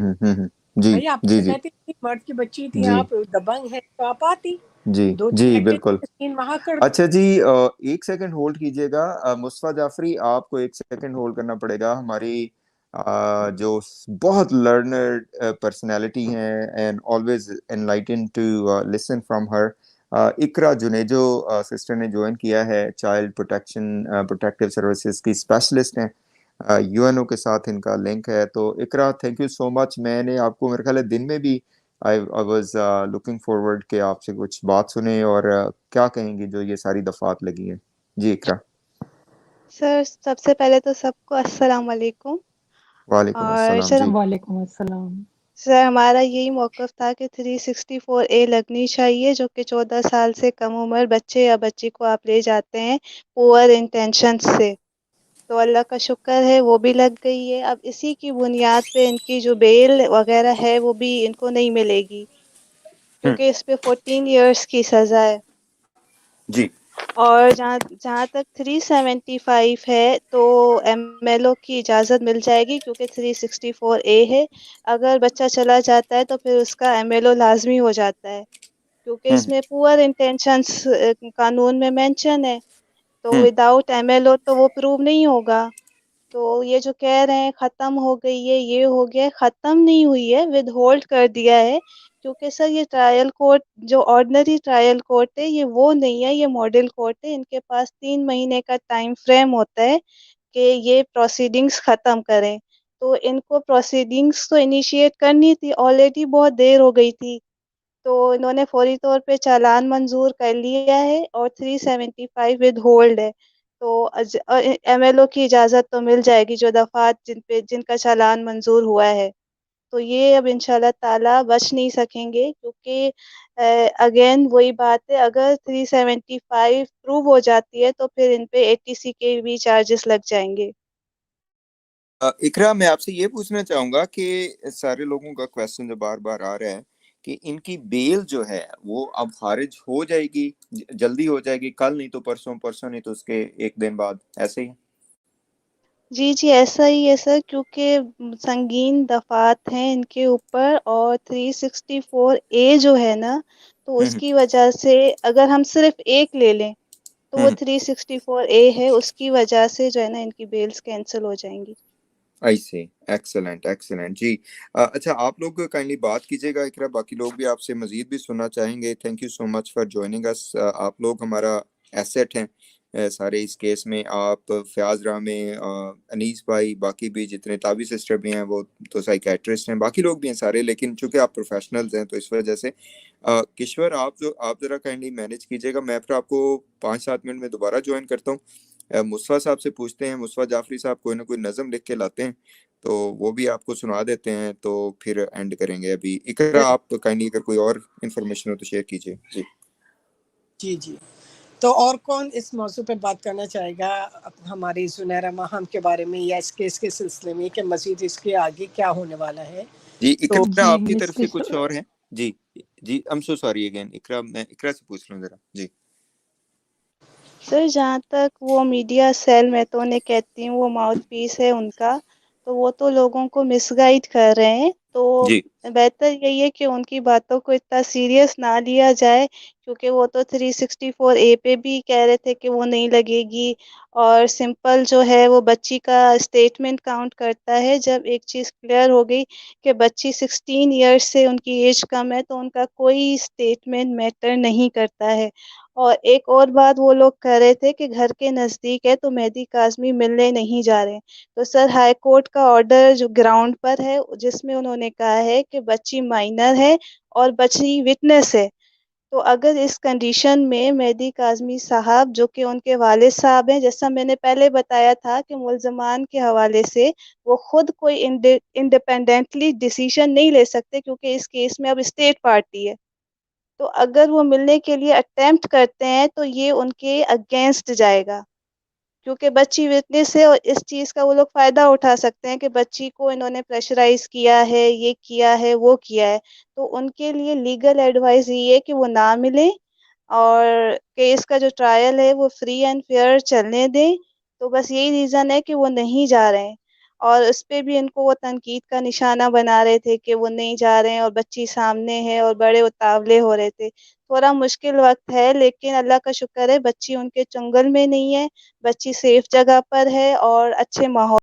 जी भाई आप जी तो जी कहते थी मर्द की बच्ची थी, जी आप दबंग है तो आप आती। जी दो जी तीन घंटे बिल्कुल। सीन वहां कर। अच्छा जी, एक सेकंड होल्ड कीजिएगा। मुस्तफा जाफरी, आपको एक सेकंड होल्ड करना पड़ेगा। हमारी जो बहुत लर्नर पर्सनालिटी हैं and always enlighten to listen from her, Iqra Junejo sister ने ज्वाइन किया है। चाइल्ड प्रोटेक्शन प्रोटेक्टिव सर्विसेज की स्पेशलिस्ट हैं। यूएनओ के साथ इनका लिंक है। तो Iqra, thank you so much. मैंने आपको मेरे ख्याल है दिन में भी आई वॉज लुकिंग फॉरवर्ड के आपसे कुछ बात सुने, और क्या कहेंगी जो ये सारी दफात लगी हैं। जी इकरा। सर सबसे पहले तो सबको अस्सलाम वालेकुम। वालेकुम और अस्सलाम सर जी। वालेकुम अस्सलाम। सर हमारा यही मौक़िफ़ था कि 364 ए लगनी चाहिए, जो कि 14 साल से कम उम्र बच्चे या बच्ची को आप ले जाते हैं पुअर इंटेंशंस से। तो अल्लाह का शुक्र है वो भी लग गई है। अब इसी की बुनियाद पे इनकी जो बेल वग़ैरह है वो भी इनको नहीं मिलेगी, हम्म। क्योंकि इस पे 14 इयर्स की सज़ा है। जी। और जहाँ जहाँ तक 375 है तो एमएलओ की इजाज़त मिल जाएगी, क्योंकि 364 ए है। अगर बच्चा चला जाता है तो फिर उसका एमएलओ लाज़मी हो जाता है, क्योंकि हम्म इसमें पुअर इंटेंशंस कानून में मेंशन है। तो हम्म विदाउट एमएलओ तो वो प्रूव नहीं होगा। तो ये जो कह रहे हैं ख़त्म हो गई है, ये हो गया है, ख़त्म नहीं हुई है, विथहोल्ड कर दिया है। क्योंकि सर ये ट्रायल कोर्ट जो ऑर्डिनरी ट्रायल कोर्ट है ये वो नहीं है, ये मॉडल कोर्ट है। इनके पास 3 महीने का टाइम फ्रेम होता है कि ये प्रोसीडिंग्स ख़त्म करें। तो इनको प्रोसीडिंग्स तो इनिशिएट करनी थी, ऑलरेडी बहुत देर हो गई थी। तो इन्होंने फौरी तौर पे चालान मंज़ूर कर लिया है और 375 विथहोल्ड है। तो एमएलओ की इजाज़त तो मिल जाएगी जो दफ़ात जिनका चालान मंज़ूर हुआ है। तो ये अब इंशाल्लाह ताला बच नहीं सकेंगे, क्योंकि अगेन वही बात है, अगर 375 प्रूव हो जाती है तो फिर इन पे एटीसी के भी चार्जेस लग जाएँगे। इकरा, मैं आपसे ये पूछना चाहूंगा कि सारे लोगों का क्वेश्चन जो बार बार आ रहा है कि इनकी बेल जो है वो अब खारिज हो जाएगी, जल्दी हो जाएगी, कल नहीं तो परसों, परसों नहीं तो उसके एक दिन बाद, ऐसे ही। जी, जी, ऐसा ही है सर, क्योंकि संगीन दफ़ात हैं इनके ऊपर और 364 ए जो है ना, तो हम्म उसकी वजह से अगर हम सिर्फ़ एक ले लें, तो वो हम्म। 364 ए है, उसकी वजह से जो है ना इनकी बेल्स कैंसल हो जाएँगी। आई सी। एक्सेलेंट एक्सेलेंट जी। अच्छा, आप लोग काइंडली बात कीजिएगा इकरा, बाकी लोग भी आपसे मजीद भी सुनना चाहेंगे। Thank you so much for joining us. आप लोग हमारा एसेट हैं सारे इस केस में। आप फयाज रामे, अनीस भाई, बाकी भी जितने ताबी सिस्टर भी हैं वो तो साइकेट्रिस्ट हैं, बाकी लोग भी हैं सारे, लेकिन चूंकि आप प्रोफेशनल्स हैं तो इस वजह से किश्वर, आप जरा काइंडली मैनेज कीजिएगा। मैं फिर आपको 5-7 मिनट में दोबारा ज्वाइन करता हूँ। मुस्तफ़ा साहब से पूछते हैं, मुस्तफ़ा जाफरी साहब कोई ना कोई नज़म लिख के लाते हैं तो वो भी आपको सुना देते हैं, तो फिर एंड करेंगे। अभी इकरा, आप काइंडली अगर कोई और इन्फॉर्मेशन हो तो शेयर कीजिए जी। जी जी। तो और कौन इस मौजू पे बात करना चाहेगा हमारी सुनहरा माहम के बारे में, या इस केस के सिलसिले में कि मजीद इसके आगे क्या होने वाला है? जी तो इकरा, जी आपकी मिस तरफ से कुछ और है? जी जी, I am so sorry again Iqra, मैं इकरा से पूछ रहा हूँ जरा जी। सर जहाँ तक वो मीडिया सेल मैं तो उन्हें कहती हूँ वो माउथपीस है उनका, तो वो तो लोगों को मिसगाइड कर रहे हैं। तो जी। बेहतर यही है कि उनकी बातों को इतना सीरियस ना लिया जाए, क्योंकि वो तो 364 ए पे भी कह रहे थे कि वो नहीं लगेगी। और सिंपल जो है वो बच्ची का स्टेटमेंट काउंट करता है। जब एक चीज़ क्लियर हो गई कि बच्ची 16 इयर्स से उनकी एज कम है, तो उनका कोई स्टेटमेंट मैटर नहीं करता है। और एक और बात वो लोग कह रहे थे कि घर के नज़दीक है तो मेहदी काज़मी मिलने नहीं जा रहे हैं। तो सर हाई कोर्ट का ऑर्डर जो ग्राउंड पर है जिसमें उन्होंने कहा है कि बच्ची माइनर है और बच्ची विटनेस है। तो अगर इस कंडीशन में मेहदी काज़मी साहब जो कि उनके वालिद साहब हैं, जैसा मैंने पहले बताया था कि मुल्ज़मान के हवाले से वो खुद कोई इंडिपेंडेंटली डिसीज़न नहीं ले सकते, क्योंकि इस केस में अब स्टेट पार्टी है। तो अगर वो मिलने के लिए अटेम्प्ट करते हैं तो ये उनके अगेंस्ट जाएगा, क्योंकि बच्ची विटनेस है और इस चीज़ का वो लोग फ़ायदा उठा सकते हैं कि बच्ची को इन्होंने प्रेशराइज़ किया है, ये किया है, वो किया है। तो उनके लिए लीगल एडवाइस ये है कि वो ना मिलें और केस का जो ट्रायल है वो फ्री एंड फेयर चलने दें। तो बस यही रीज़न है कि वो नहीं जा रहे हैं। और उसपे भी इनको वो तनकीद का निशाना बना रहे थे कि वो नहीं जा रहे हैं और बच्ची सामने है और बड़े उतावले हो रहे थे। थोड़ा मुश्किल वक़्त है लेकिन अल्लाह का शुक्र है बच्ची उनके चंगुल में नहीं है, बच्ची सेफ जगह पर है और अच्छे माहौल